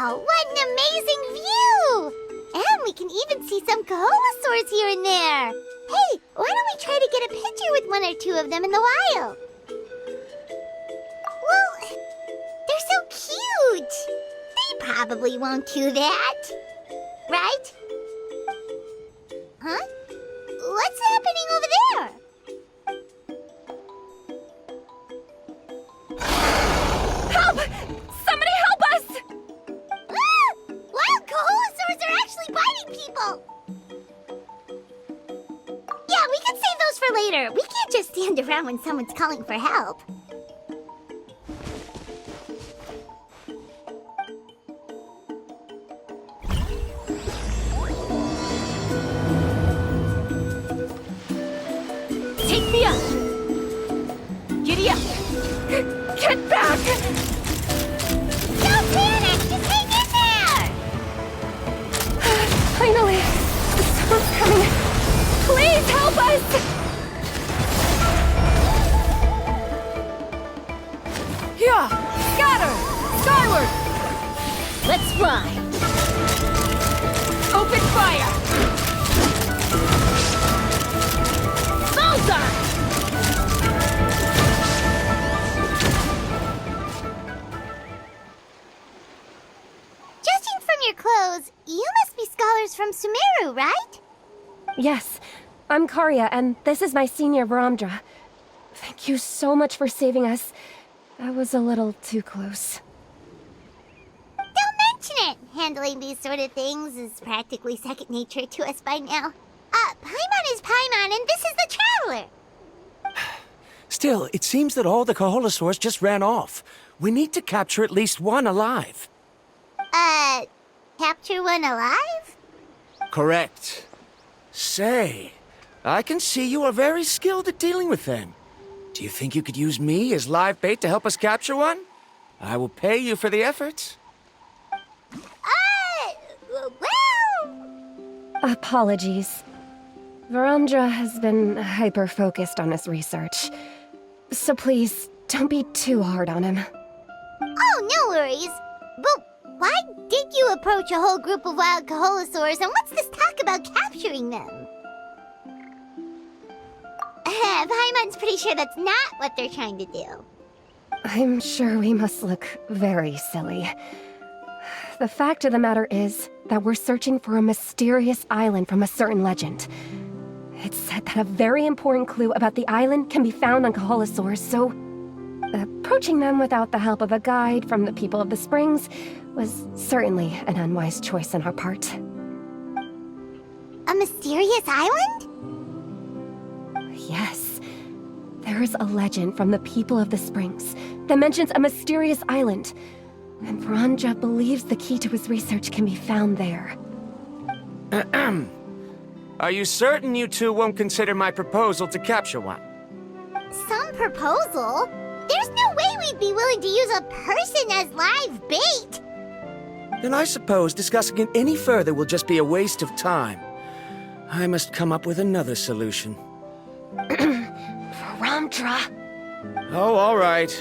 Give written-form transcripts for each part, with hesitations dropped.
Wow, what an amazing view! And we can even see some Kaholasaurs here and there. Hey, why don't we try to get a picture with one or two of them in the wild? Well, they're so cute. They probably won't do that. Right? Huh? What's happening over there? Help! Somebody help us! Ah! Wild Kaholasaurs are actually biting people! Yeah, we can save those for later. We can't just stand around when someone's calling for help. Take me up! Giddy up! Get back! Don't panic! Just hang in there! Finally! Someone's coming! Please help us! Yeah! Scatter! Skyward! Let's fly! Open fire! Bullseye! Judging from your clothes, you must be scholars from Sumeru, right? Yes, I'm Karya, and this is my senior Varamdra. Thank you so much for saving us. That was a little too close. Don't mention it! Handling these sort of things is practically second nature to us by now. Paimon is Paimon, and this is the Traveler! Still, it seems that all the Kaholasaurs just ran off. We need to capture at least one alive. Capture one alive? Correct. Say, I can see you are very skilled at dealing with them. Do you think you could use me as live bait to help us capture one? I will pay you for the effort. Well... Apologies. Varamdra has been hyper-focused on his research. So please, don't be too hard on him. Oh, no worries. But why did you approach a whole group of wild Kaholasaurs, and what's this talk about capturing them? Paimon's pretty sure that's not what they're trying to do. I'm sure we must look very silly. The fact of the matter is that we're searching for a mysterious island from a certain legend. It's said that a very important clue about the island can be found on Kaholasaurs, so approaching them without the help of a guide from the people of the Springs was certainly an unwise choice on our part. A mysterious island? Yes. There is a legend from the people of the Springs that mentions a mysterious island, and Varamdra believes the key to his research can be found there. Are you certain you two won't consider my proposal to capture one? Some proposal? There's no way we'd be willing to use a person as live bait! Then I suppose discussing it any further will just be a waste of time. I must come up with another solution. Varamdra! Oh, all right.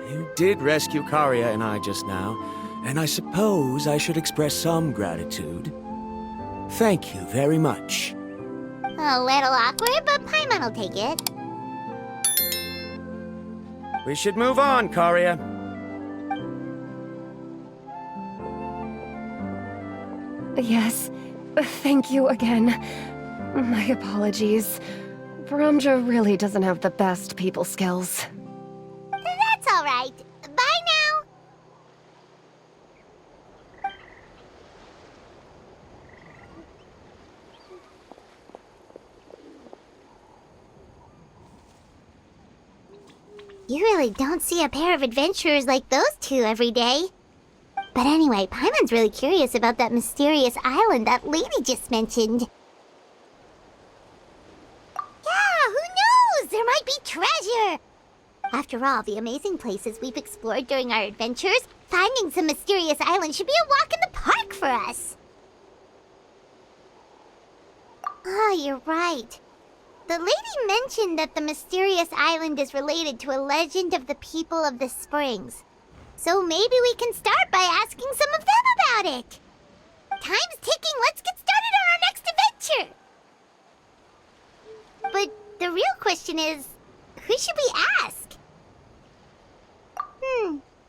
You did rescue Karya and I just now, and I suppose I should express some gratitude. Thank you very much. A little awkward, but Paimon will take it. We should move on, Karya. Yes, thank you again. My apologies. Varamdra really doesn't have the best people skills. That's all right. Bye now. You really don't see a pair of adventurers like those two every day. But anyway, Paimon's really curious about that mysterious island that lady just mentioned. Yeah, who knows? There might be treasure! After all the amazing places we've explored during our adventures, finding some mysterious island should be a walk in the park for us. Oh, you're right. The lady mentioned that the mysterious island is related to a legend of the people of the Springs. So maybe we can start by asking some of them about it. Time's ticking, let's get started on our next adventure! But the real question is, who should we ask?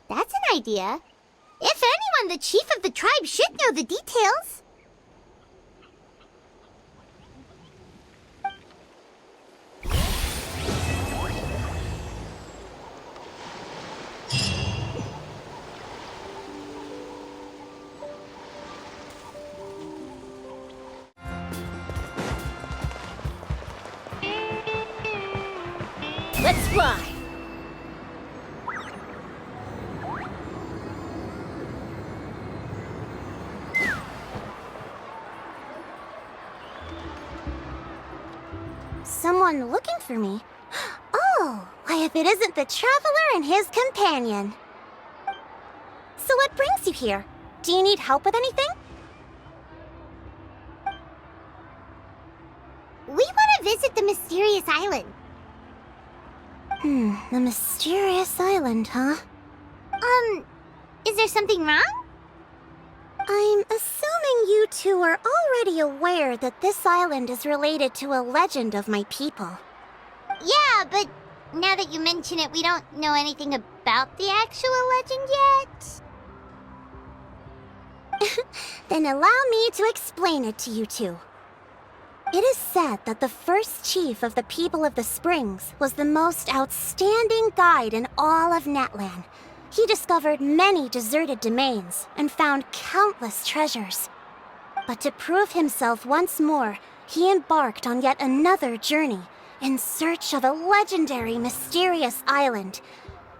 That's an idea. If anyone, the chief of the tribe should know the details. Let's fly! Someone looking for me? Oh, why if it isn't the traveler and his companion. So what brings you here? Do you need help with anything? We want to visit the mysterious island. The mysterious island, huh? Is there something wrong? I'm assuming you two are already aware that this island is related to a legend of my people. Yeah, but now that you mention it, we don't know anything about the actual legend yet. Then allow me to explain it to you two. It is said that the first chief of the people of the Springs was the most outstanding guide in all of Natlan. He discovered many deserted domains and found countless treasures. But to prove himself once more, he embarked on yet another journey in search of a legendary, mysterious island.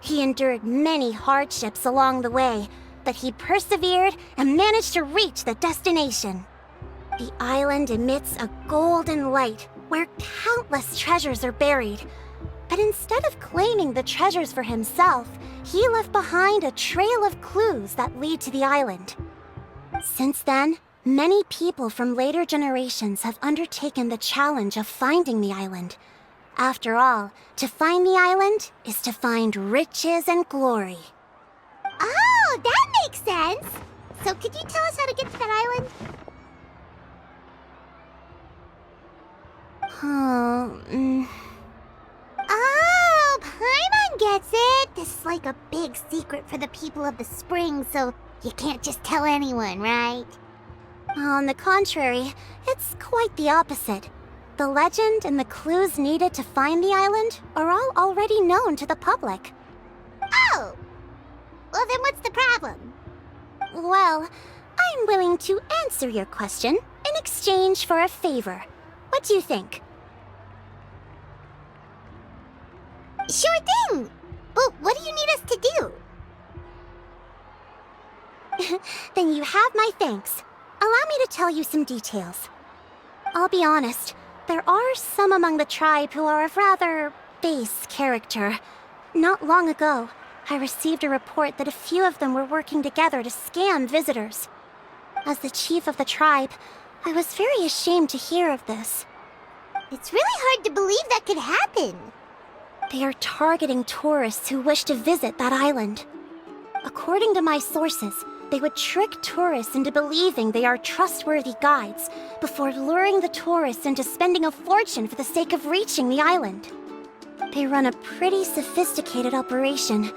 He endured many hardships along the way, but he persevered and managed to reach the destination. The island emits a golden light where countless treasures are buried. But instead of claiming the treasures for himself, he left behind a trail of clues that lead to the island. Since then, many people from later generations have undertaken the challenge of finding the island. After all, to find the island is to find riches and glory. Oh, that makes sense! So could you tell us how to get to that island? Oh, Paimon gets it! This is like a big secret for the people of the Spring, so you can't just tell anyone, right? On the contrary, it's quite the opposite. The legend and the clues needed to find the island are all already known to the public. Oh! Well, then what's the problem? Well, I'm willing to answer your question in exchange for a favor. What do you think? Sure thing! But what do you need us to do? Then you have my thanks. Allow me to tell you some details. I'll be honest, there are some among the tribe who are of rather base character. Not long ago, I received a report that a few of them were working together to scam visitors. As the chief of the tribe, I was very ashamed to hear of this. It's really hard to believe that could happen. They are targeting tourists who wish to visit that island. According to my sources, they would trick tourists into believing they are trustworthy guides before luring the tourists into spending a fortune for the sake of reaching the island. They run a pretty sophisticated operation.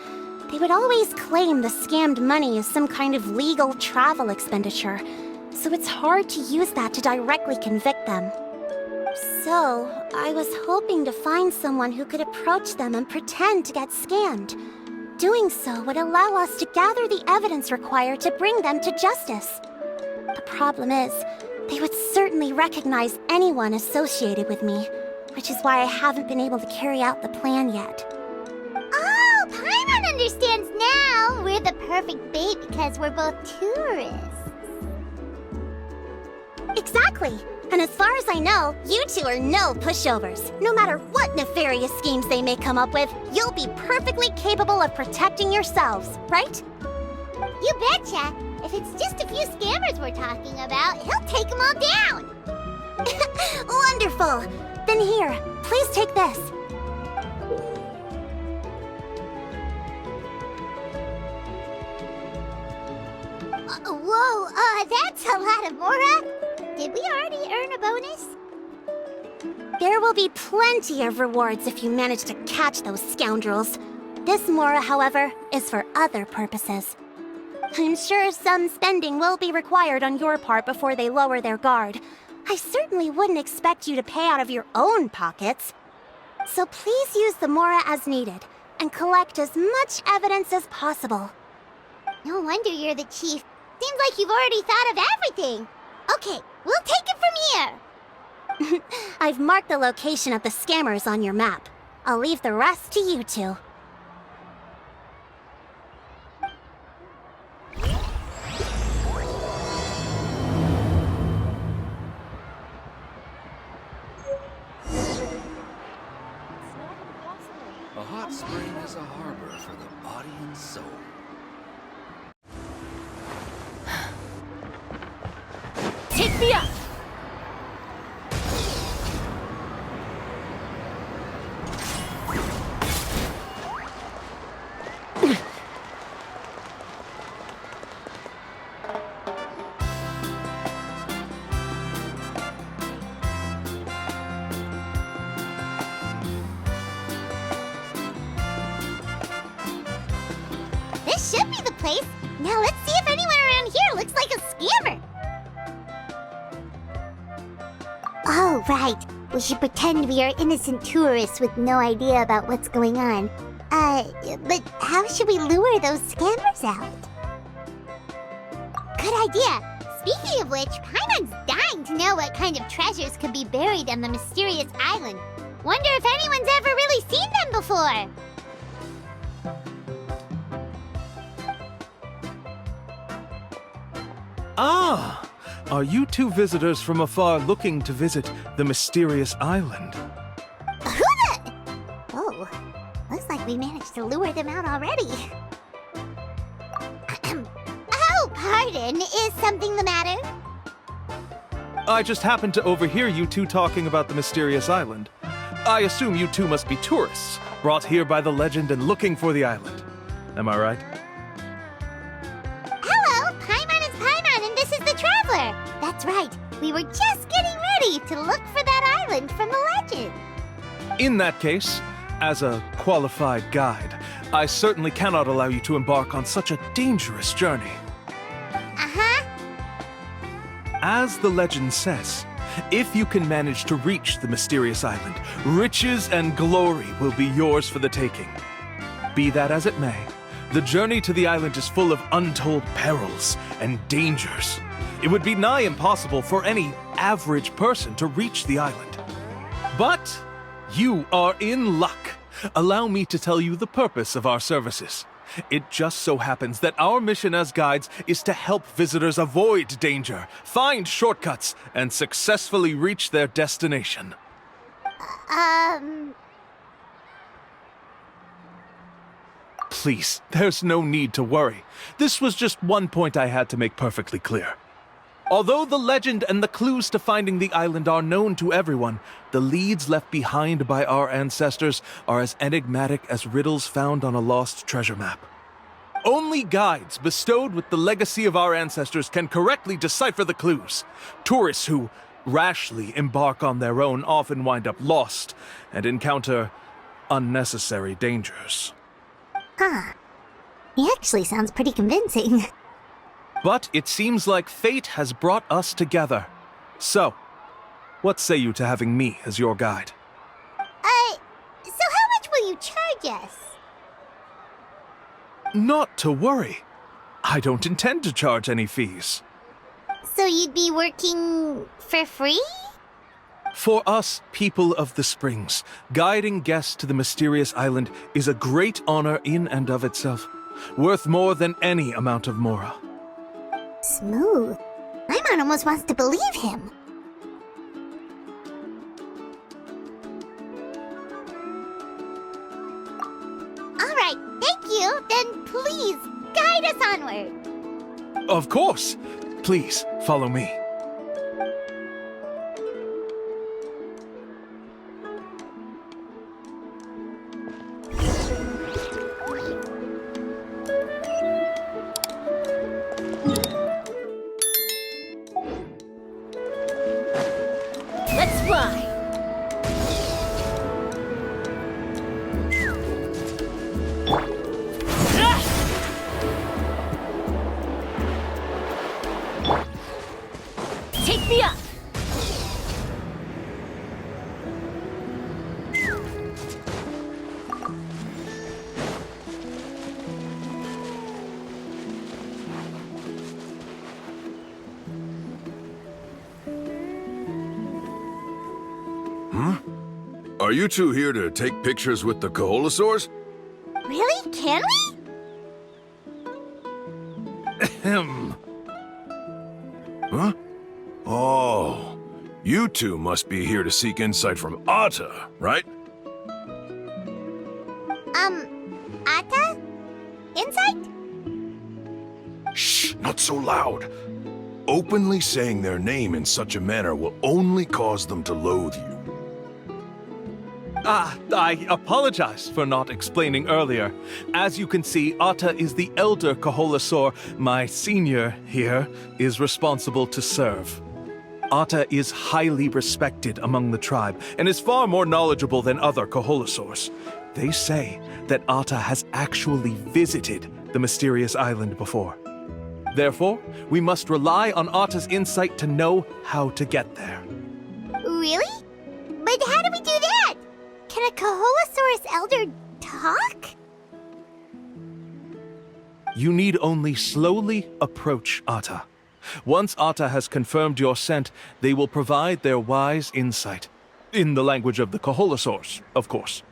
They would always claim the scammed money is some kind of legal travel expenditure, so it's hard to use that to directly convict them. So, I was hoping to find someone who could approach them and pretend to get scammed. Doing so would allow us to gather the evidence required to bring them to justice. The problem is, they would certainly recognize anyone associated with me, which is why I haven't been able to carry out the plan yet. Oh, Paimon understands now! We're the perfect bait because we're both tourists. Exactly! And as far as I know, you two are no pushovers. No matter what nefarious schemes they may come up with, you'll be perfectly capable of protecting yourselves, right? You betcha! If it's just a few scammers we're talking about, he'll take them all down! Wonderful! Then here, please take this. Whoa, that's a lot of Mora. Did we already earn a bonus? There will be plenty of rewards if you manage to catch those scoundrels. This Mora, however, is for other purposes. I'm sure some spending will be required on your part before they lower their guard. I certainly wouldn't expect you to pay out of your own pockets. So please use the Mora as needed, and collect as much evidence as possible. No wonder you're the chief. Seems like you've already thought of everything. Okay, we'll take it from here. I've marked the location of the scammers on your map. I'll leave the rest to you two. A hot spring is a harbor for the body and soul. Take me up! This should be the place. Now let's see if anyone around here looks like a scammer. Oh, right. We should pretend we are innocent tourists with no idea about what's going on. But how should we lure those scammers out? Good idea. Speaking of which, Paimon's dying to know what kind of treasures could be buried on the mysterious island. Wonder if anyone's ever really seen them before. Ah! Are you two visitors from afar looking to visit the mysterious island? Who the? Oh, looks like we managed to lure them out already. Oh, pardon. Is something the matter? I just happened to overhear you two talking about the mysterious island. I assume you two must be tourists, brought here by the legend and looking for the island. Am I right? Hello, Paimon is Paimon, and this is the Traveler. That's right. We were just getting ready to look for that island from the legend. In that case, as a qualified guide, I certainly cannot allow you to embark on such a dangerous journey. Uh-huh. As the legend says, if you can manage to reach the mysterious island, riches and glory will be yours for the taking. Be that as it may, the journey to the island is full of untold perils and dangers. It would be nigh impossible for any average person to reach the island. But you are in luck. Allow me to tell you the purpose of our services. It just so happens that our mission as guides is to help visitors avoid danger, find shortcuts, and successfully reach their destination. Please, there's no need to worry. This was just one point I had to make perfectly clear. Although the legend and the clues to finding the island are known to everyone, the leads left behind by our ancestors are as enigmatic as riddles found on a lost treasure map. Only guides bestowed with the legacy of our ancestors can correctly decipher the clues. Tourists who rashly embark on their own often wind up lost and encounter unnecessary dangers. Huh. He actually sounds pretty convincing. But it seems like fate has brought us together. So, what say you to having me as your guide? So how much will you charge us? Not to worry. I don't intend to charge any fees. So you'd be working for free? For us, people of the Springs, guiding guests to the mysterious island is a great honor in and of itself, worth more than any amount of mora. Smooth. Paimon almost wants to believe him. All right, thank you. Then please guide us onward. Of course. Please, follow me. you two here to take pictures with the Kaholasaurs? Really? Can we? Ahem. Huh? Oh, you two must be here to seek insight from Atta, right? Atta? Insight? Shh, not so loud. Openly saying their name in such a manner will only cause them to loathe you. I apologize for not explaining earlier. As you can see, Atta is the elder Kaholasaur. My senior here is responsible to serve. Atta is highly respected among the tribe and is far more knowledgeable than other Kaholasaurs. They say that Atta has actually visited the mysterious island before. Therefore, we must rely on Atta's insight to know how to get there. Really? But how do we do that? Can a Kaholosaurus elder talk? You need only slowly approach Atta. Once Atta has confirmed your scent, they will provide their wise insight. In the language of the Kaholosaurs, of course.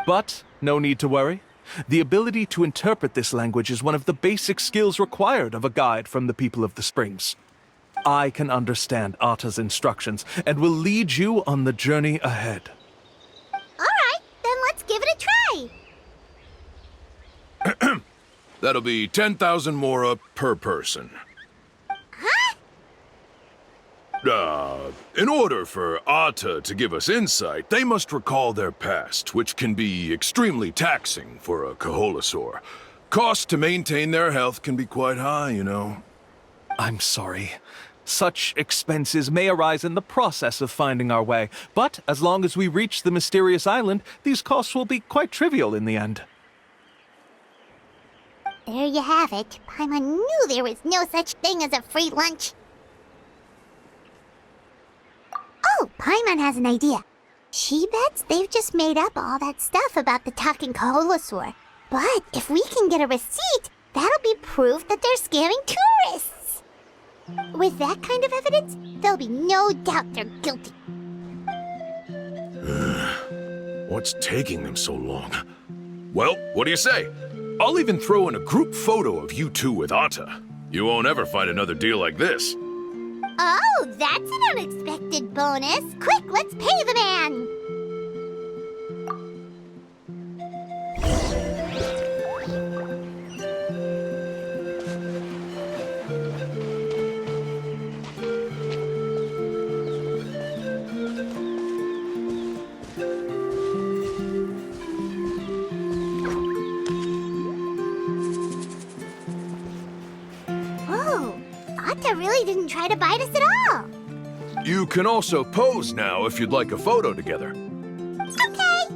But no need to worry. The ability to interpret this language is one of the basic skills required of a guide from the people of the Springs. I can understand Atta's instructions and will lead you on the journey ahead. Alright, then let's give it a try. That'll be 10,000 mora per person. Huh? In order for Atta to give us insight, they must recall their past, which can be extremely taxing for a Kaholasaur. Cost to maintain their health can be quite high, you know. I'm sorry. Such expenses may arise in the process of finding our way, but as long as we reach the mysterious island, these costs will be quite trivial in the end. There you have it. Paimon knew there was no such thing as a free lunch. Oh, Paimon has an idea. She bets they've just made up all that stuff about the talking Kaholosaur. But if we can get a receipt, that'll be proof that they're scamming tourists. With that kind of evidence, there'll be no doubt they're guilty. What's taking them so long? Well, what do you say? I'll even throw in a group photo of you two with Atta. You won't ever find another deal like this. Oh, that's an unexpected bonus. Quick, let's pay the man. Atta really didn't try to bite us at all. You can also pose now if you'd like a photo together. Okay.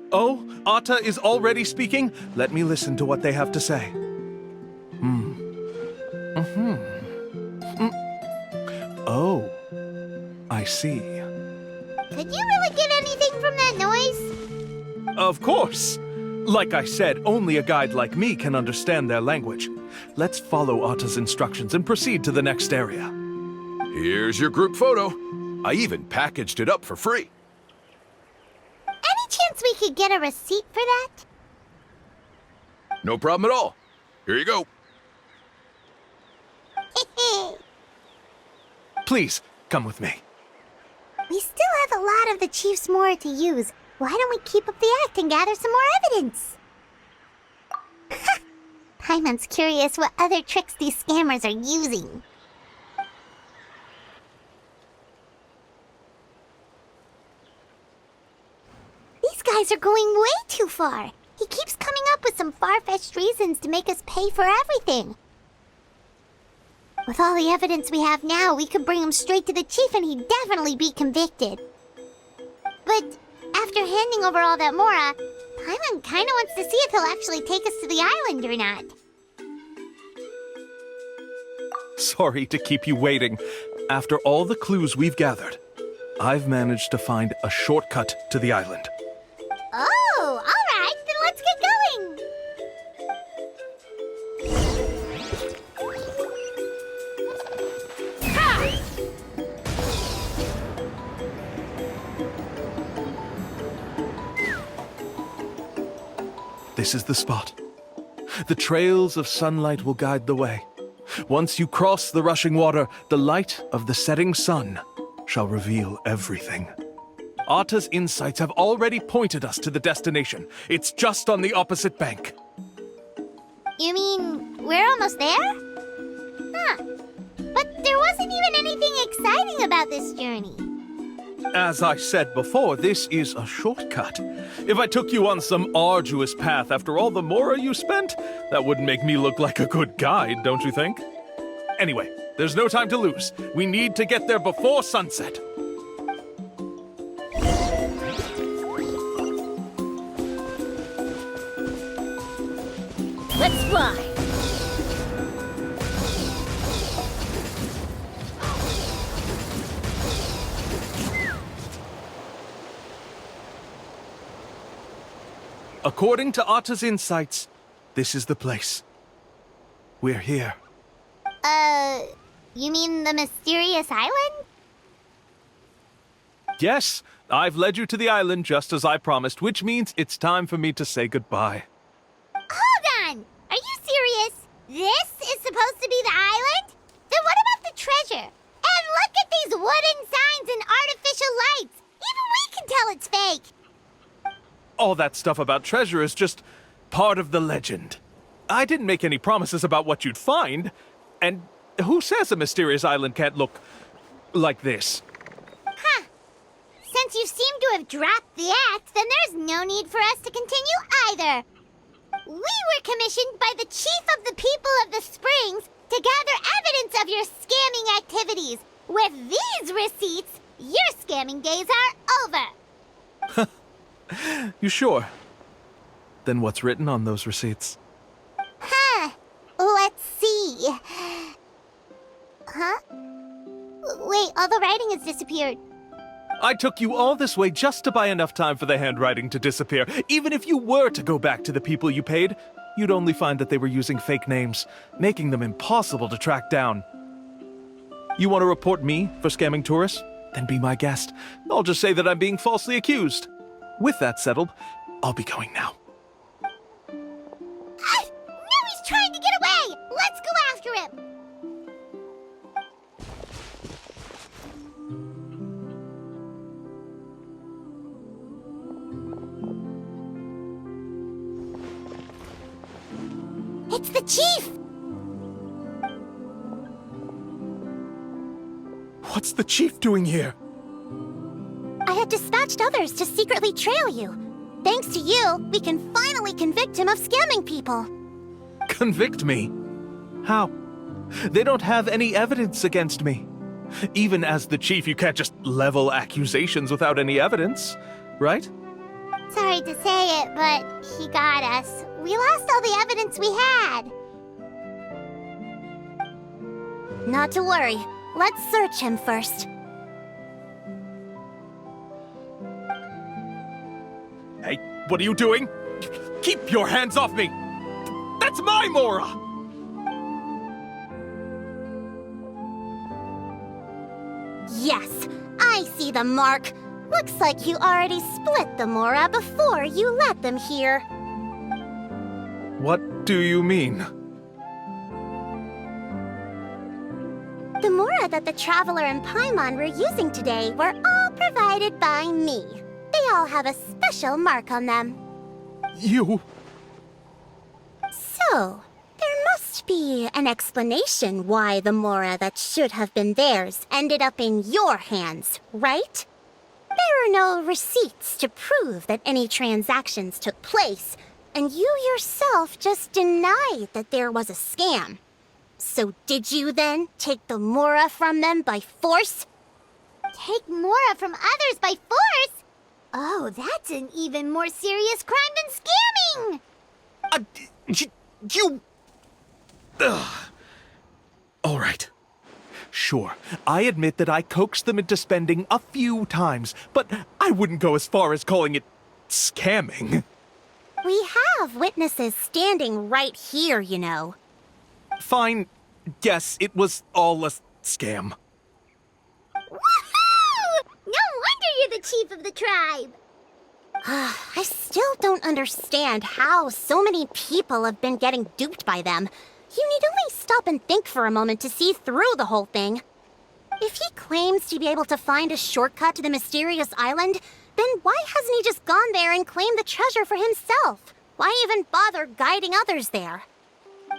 Oh, Atta is already speaking? Let me listen to what they have to say. Oh, I see. Could you really get anything from that noise? Of course! Like I said, only a guide like me can understand their language. Let's follow Atta's instructions and proceed to the next area. Here's your group photo. I even packaged it up for free. Any chance we could get a receipt for that? No problem at all. Here you go. Please, come with me. We still have a lot of the Chief's Mora to use. Why don't we keep up the act and gather some more evidence? Paimon's curious what other tricks these scammers are using. These guys are going way too far. He keeps coming up with some far-fetched reasons to make us pay for everything. With all the evidence we have now, we could bring him straight to the chief and he'd definitely be convicted. But after handing over all that Mora, Paimon kinda wants to see if he'll actually take us to the island or not. Sorry to keep you waiting. After all the clues we've gathered, I've managed to find a shortcut to the island. Oh, all right, then let's get going. This is the spot. The trails of sunlight will guide the way. Once you cross the rushing water, the light of the setting sun shall reveal everything. Atta's insights have already pointed us to the destination. It's just on the opposite bank. You mean we're almost there? Huh. But there wasn't even anything exciting about this journey. As I said before, this is a shortcut. If I took you on some arduous path after all the mora you spent, that wouldn't make me look like a good guide, don't you think? Anyway, there's no time to lose. We need to get there before sunset. Let's fly! According to Atta's insights, this is the place. We're here. You mean the mysterious island? Yes, I've led you to the island just as I promised, which means it's time for me to say goodbye. Hold on! Are you serious? This is supposed to be the island? Then what about the treasure? And look at these wooden signs and artificial lights! Even we can tell it's fake! All that stuff about treasure is just part of the legend. I didn't make any promises about what you'd find. And who says a mysterious island can't look like this? Huh. Since you seem to have dropped the act, then there's no need for us to continue either. We were commissioned by the chief of the people of the Springs to gather evidence of your scamming activities. With these receipts, your scamming days are over. You sure? Then what's written on those receipts? Huh. Let's see. Huh? Wait, all the writing has disappeared. I took you all this way just to buy enough time for the handwriting to disappear. Even if you were to go back to the people you paid, you'd only find that they were using fake names, making them impossible to track down. You want to report me for scamming tourists? Then be my guest. I'll just say that I'm being falsely accused. With that settled, I'll be going now. Now he's trying to get away! Let's go after him! It's the chief! What's the chief doing here? I had dispatched others to secretly trail you. Thanks to you, we can finally convict him of scamming people. Convict me? How? They don't have any evidence against me. Even as the chief, you can't just level accusations without any evidence, right? Sorry to say it, but he got us. We lost all the evidence we had. Not to worry. Let's search him first. Hey, what are you doing? Keep your hands off me! That's my Mora! Yes, I see the mark. Looks like you already split the Mora before you let them here. What do you mean? The Mora that the Traveler and Paimon were using today were all provided by me. They all have a special mark on them. You... So, there must be an explanation why the Mora that should have been theirs ended up in your hands, right? There are no receipts to prove that any transactions took place, and you yourself just denied that there was a scam. So did you then take the Mora from them by force? Take Mora from others by force? Oh, that's an even more serious crime than scamming! You... Ugh. All right. Sure, I admit that I coaxed them into spending a few times, but I wouldn't go as far as calling it scamming. We have witnesses standing right here, you know. Fine. Yes, it was all a scam. Woohoo! No wonder you're the chief of the tribe! I still don't understand how so many people have been getting duped by them. You need only stop and think for a moment to see through the whole thing. If he claims to be able to find a shortcut to the mysterious island, then why hasn't he just gone there and claimed the treasure for himself? Why even bother guiding others there?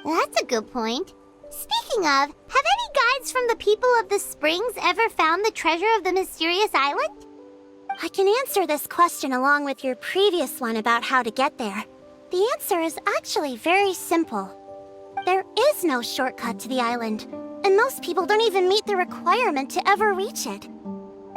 That's a good point. Speaking of, have any guides from the people of the springs ever found the treasure of the mysterious island? I can answer this question along with your previous one about how to get there. The answer is actually very simple. There is no shortcut to the island, and most people don't even meet the requirement to ever reach it.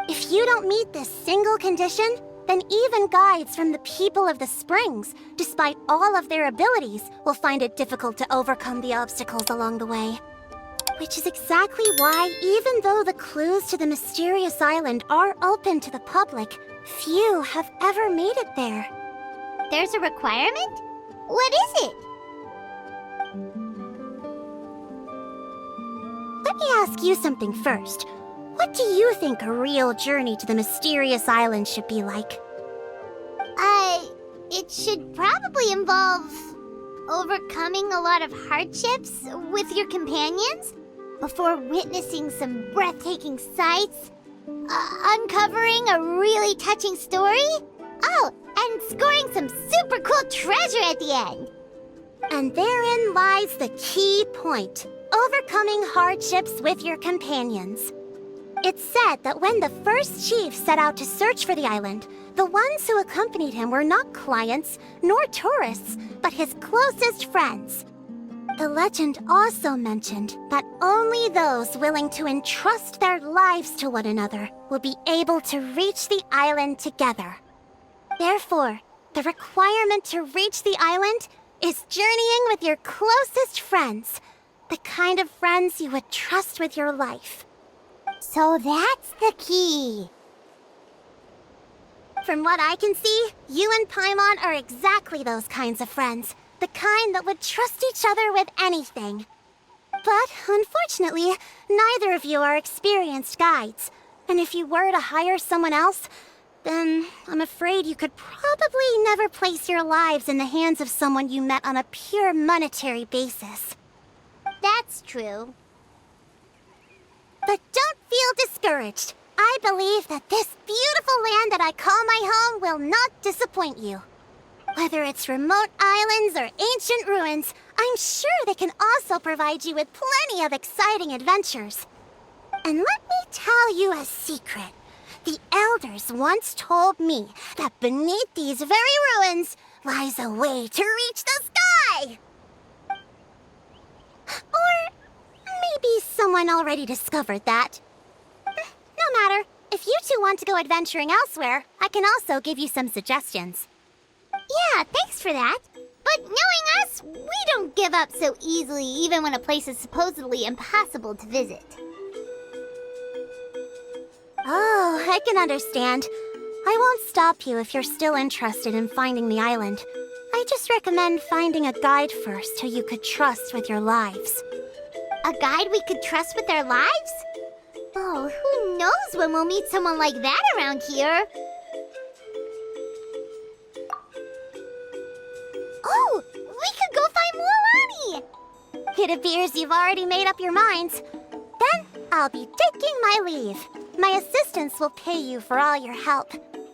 If you don't meet this single condition, then even guides from the people of the springs, despite all of their abilities, will find it difficult to overcome the obstacles along the way. Which is exactly why, even though the clues to the mysterious island are open to the public, few have ever made it there. There's a requirement? What is it? Let me ask you something first. What do you think a real journey to the mysterious island should be like? It should probably involve overcoming a lot of hardships with your companions before witnessing some breathtaking sights, uncovering a really touching story, oh, and scoring some super cool treasure at the end. And therein lies the key point. Overcoming hardships with your companions. It's said that when the first chief set out to search for the island, the ones who accompanied him were not clients nor tourists, but his closest friends. The legend also mentioned that only those willing to entrust their lives to one another will be able to reach the island together. Therefore, the requirement to reach the island is journeying with your closest friends, the kind of friends you would trust with your life. So that's the key. From what I can see, you and Paimon are exactly those kinds of friends. The kind that would trust each other with anything. But, unfortunately, neither of you are experienced guides. And if you were to hire someone else, then I'm afraid you could probably never place your lives in the hands of someone you met on a pure monetary basis. That's true. But don't feel discouraged. I believe that this beautiful land that I call my home will not disappoint you. Whether it's remote islands or ancient ruins, I'm sure they can also provide you with plenty of exciting adventures. And let me tell you a secret. The elders once told me that beneath these very ruins lies a way to reach the sky. Or maybe someone already discovered that. No matter. If you two want to go adventuring elsewhere, I can also give you some suggestions. Yeah, thanks for that. But knowing us, we don't give up so easily even when a place is supposedly impossible to visit. Oh, I can understand. I won't stop you if you're still interested in finding the island. I just recommend finding a guide first who you could trust with your lives. A guide we could trust with our lives? Oh, who knows when we'll meet someone like that around here? Oh, we could go find Mualani! It appears you've already made up your minds. Then I'll be taking my leave. My assistants will pay you for all your help.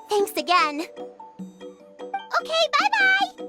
Thanks again. Okay, bye-bye!